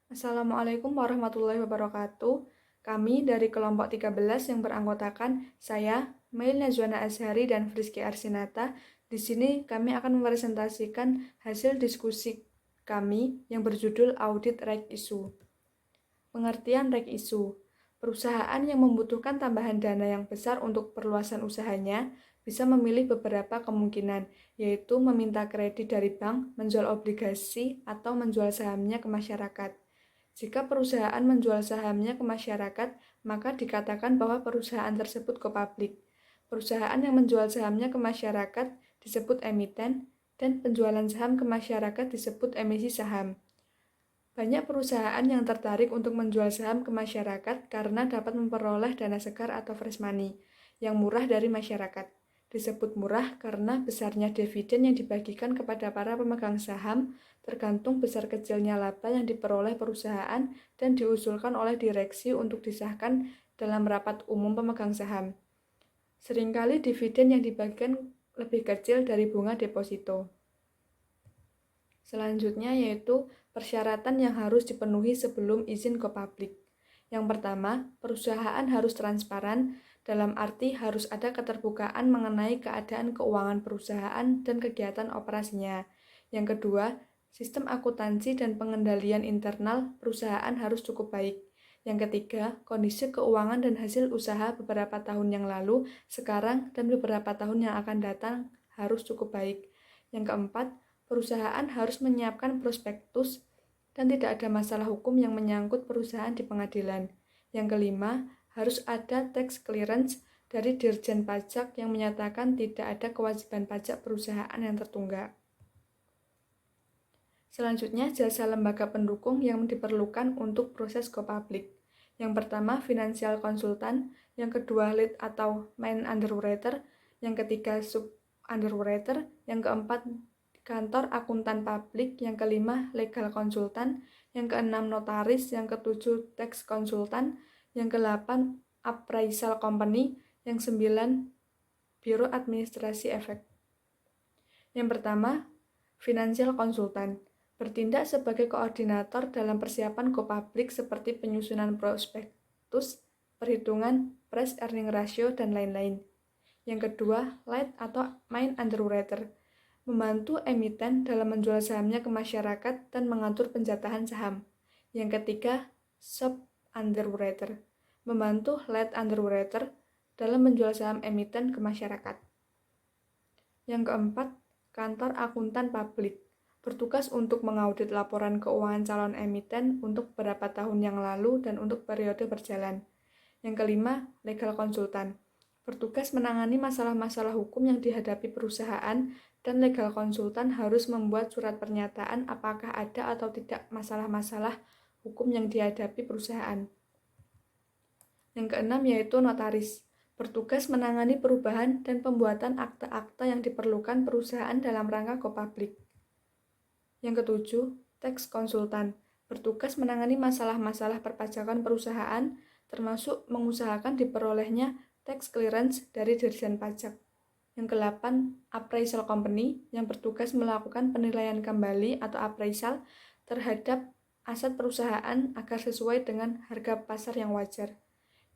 Assalamualaikum warahmatullahi wabarakatuh. Kami dari kelompok 13 yang beranggotakan saya, Mail Najwana Azhari dan Friski Arsinata. Di sini kami akan mempresentasikan hasil diskusi kami yang berjudul Audit Reg Issue. Pengertian Reg Issue. Perusahaan yang membutuhkan tambahan dana yang besar untuk perluasan usahanya bisa memilih beberapa kemungkinan, yaitu meminta kredit dari bank, menjual obligasi, atau menjual sahamnya ke masyarakat. Jika perusahaan menjual sahamnya ke masyarakat, maka dikatakan bahwa perusahaan tersebut go public. Perusahaan yang menjual sahamnya ke masyarakat disebut emiten, dan penjualan saham ke masyarakat disebut emisi saham. Banyak perusahaan yang tertarik untuk menjual saham ke masyarakat karena dapat memperoleh dana segar atau fresh money yang murah dari masyarakat. Disebut murah karena besarnya dividen yang dibagikan kepada para pemegang saham tergantung besar kecilnya laba yang diperoleh perusahaan dan diusulkan oleh direksi untuk disahkan dalam rapat umum pemegang saham. Seringkali dividen yang dibagikan lebih kecil dari bunga deposito. Selanjutnya yaitu persyaratan yang harus dipenuhi sebelum izin go public. Yang pertama, perusahaan harus transparan, dalam arti harus ada keterbukaan mengenai keadaan keuangan perusahaan dan kegiatan operasinya. Yang kedua, sistem akuntansi dan pengendalian internal perusahaan harus cukup baik. Yang ketiga, kondisi keuangan dan hasil usaha beberapa tahun yang lalu, sekarang, dan beberapa tahun yang akan datang harus cukup baik. Yang keempat, perusahaan harus menyiapkan prospektus dan tidak ada masalah hukum yang menyangkut perusahaan di pengadilan. Yang kelima, harus ada tax clearance dari Dirjen Pajak yang menyatakan tidak ada kewajiban pajak perusahaan yang tertunggak. Selanjutnya, jasa lembaga pendukung yang diperlukan untuk proses go public. Yang pertama, financial consultant, yang kedua, lead atau main underwriter, yang ketiga, sub underwriter, yang keempat, kantor akuntan publik, yang kelima legal konsultan, yang keenam notaris, yang ketujuh tax konsultan, yang kedelapan appraisal company, yang sembilan biro administrasi efek. Yang pertama, financial konsultan bertindak sebagai koordinator dalam persiapan go public seperti penyusunan prospektus, perhitungan price earning ratio, dan lain-lain. Yang kedua, lead atau main underwriter membantu emiten dalam menjual sahamnya ke masyarakat dan mengatur penjatahan saham. Yang ketiga, sub underwriter membantu lead underwriter dalam menjual saham emiten ke masyarakat. Yang keempat, kantor akuntan publik bertugas untuk mengaudit laporan keuangan calon emiten untuk beberapa tahun yang lalu dan untuk periode berjalan. Yang kelima, legal konsultan bertugas menangani masalah-masalah hukum yang dihadapi perusahaan, dan legal konsultan harus membuat surat pernyataan apakah ada atau tidak masalah-masalah hukum yang dihadapi perusahaan. Yang keenam yaitu notaris, bertugas menangani perubahan dan pembuatan akta-akta yang diperlukan perusahaan dalam rangka go public. Yang ketujuh, tax konsultan, bertugas menangani masalah-masalah perpajakan perusahaan, termasuk mengusahakan diperolehnya tax clearance dari Dirjen Pajak. Yang kedelapan, appraisal company yang bertugas melakukan penilaian kembali atau appraisal terhadap aset perusahaan agar sesuai dengan harga pasar yang wajar.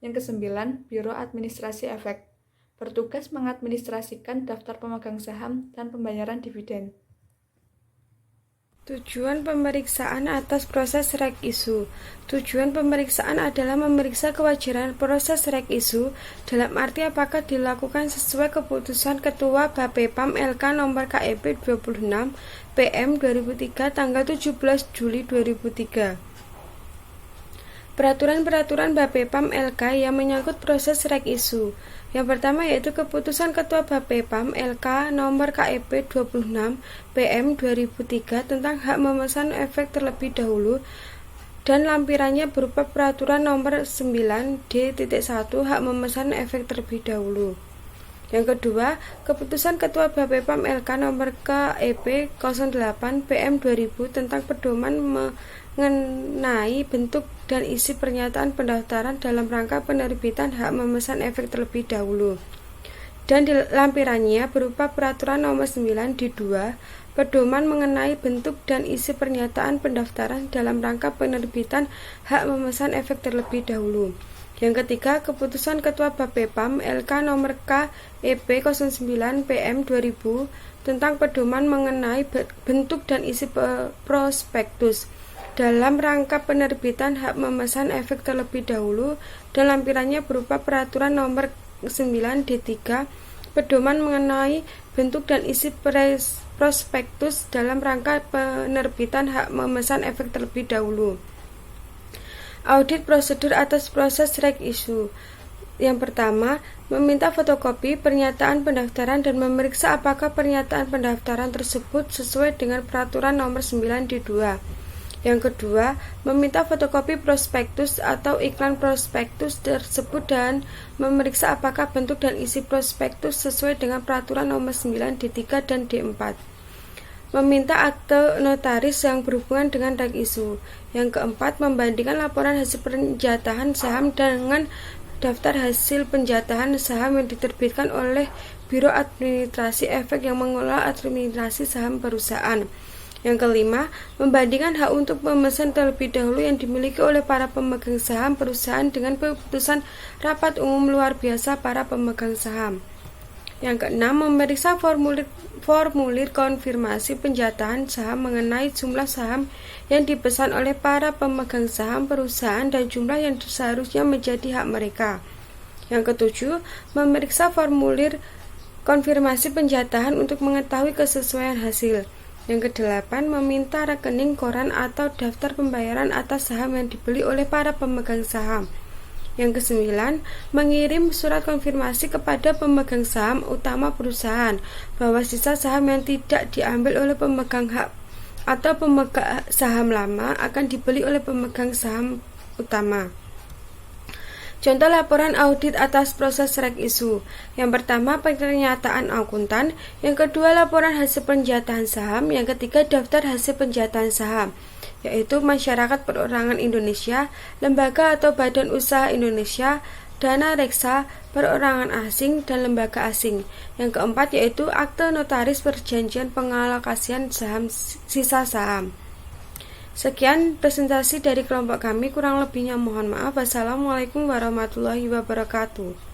Yang kesembilan, biro administrasi efek bertugas mengadministrasikan daftar pemegang saham dan pembayaran dividen. Tujuan pemeriksaan atas proses Reg Issue. Tujuan pemeriksaan adalah memeriksa kewajaran proses Reg Issue dalam arti apakah dilakukan sesuai keputusan Ketua Bapepam LK nomor KEP 26 PM 2003 tanggal 17 Juli 2003. Peraturan-peraturan Bapepam LK yang menyangkut proses Reg Issue. Yang pertama yaitu keputusan Ketua Bapepam LK nomor KEP 26 PM 2003 tentang hak memesan efek terlebih dahulu dan lampirannya berupa peraturan nomor 9D.1 hak memesan efek terlebih dahulu. Yang kedua, keputusan Ketua Bapepam LK nomor KEP 08 PM 2000 tentang pedoman mengenai bentuk dan isi pernyataan pendaftaran dalam rangka penerbitan hak memesan efek terlebih dahulu. dan di lampirannya berupa Peraturan Nomor 9 di 2, pedoman mengenai bentuk dan isi pernyataan pendaftaran dalam rangka penerbitan hak memesan efek terlebih dahulu. Yang ketiga, keputusan Ketua Bapepam LK nomor KEP 09 PM 2000 tentang pedoman mengenai bentuk dan isi prospektus dalam rangka penerbitan hak memesan efek terlebih dahulu, dan lampirannya berupa Peraturan Nomor 9 D3, pedoman mengenai bentuk dan isi prospektus dalam rangka penerbitan hak memesan efek terlebih dahulu. Audit prosedur atas proses reg issue. Yang pertama, meminta fotokopi pernyataan pendaftaran dan memeriksa apakah pernyataan pendaftaran tersebut sesuai dengan Peraturan Nomor 9 di 2. Yang kedua, meminta fotokopi prospektus atau iklan prospektus tersebut dan memeriksa apakah bentuk dan isi prospektus sesuai dengan Peraturan Nomor 9 D3 dan D4. Meminta akte notaris yang berhubungan dengan reg issue. Yang keempat, membandingkan laporan hasil penjatahan saham dengan daftar hasil penjatahan saham yang diterbitkan oleh Biro Administrasi Efek yang mengelola administrasi saham perusahaan. Yang kelima, membandingkan hak untuk memesan terlebih dahulu yang dimiliki oleh para pemegang saham perusahaan dengan keputusan rapat umum luar biasa para pemegang saham. Yang keenam, memeriksa formulir konfirmasi penjatahan saham mengenai jumlah saham yang dipesan oleh para pemegang saham perusahaan dan jumlah yang seharusnya menjadi hak mereka. Yang ketujuh, memeriksa formulir konfirmasi penjatahan untuk mengetahui kesesuaian hasil. Yang kedelapan, meminta rekening koran atau daftar pembayaran atas saham yang dibeli oleh para pemegang saham. Yang kesembilan, mengirim surat konfirmasi kepada pemegang saham utama perusahaan bahwa sisa saham yang tidak diambil oleh pemegang hak atau pemegang saham lama akan dibeli oleh pemegang saham utama. Contoh laporan audit atas proses reg issue. Yang pertama, pernyataan akuntan. Yang kedua, laporan hasil penjatahan saham. Yang ketiga, daftar hasil penjatahan saham, yaitu Masyarakat Perorangan Indonesia, Lembaga atau Badan Usaha Indonesia, Dana Reksa, Perorangan Asing, dan Lembaga Asing. Yang keempat yaitu akte notaris perjanjian pengalokasian saham sisa saham. Sekian presentasi dari kelompok kami, kurang lebihnya mohon maaf. Wassalamualaikum warahmatullahi wabarakatuh.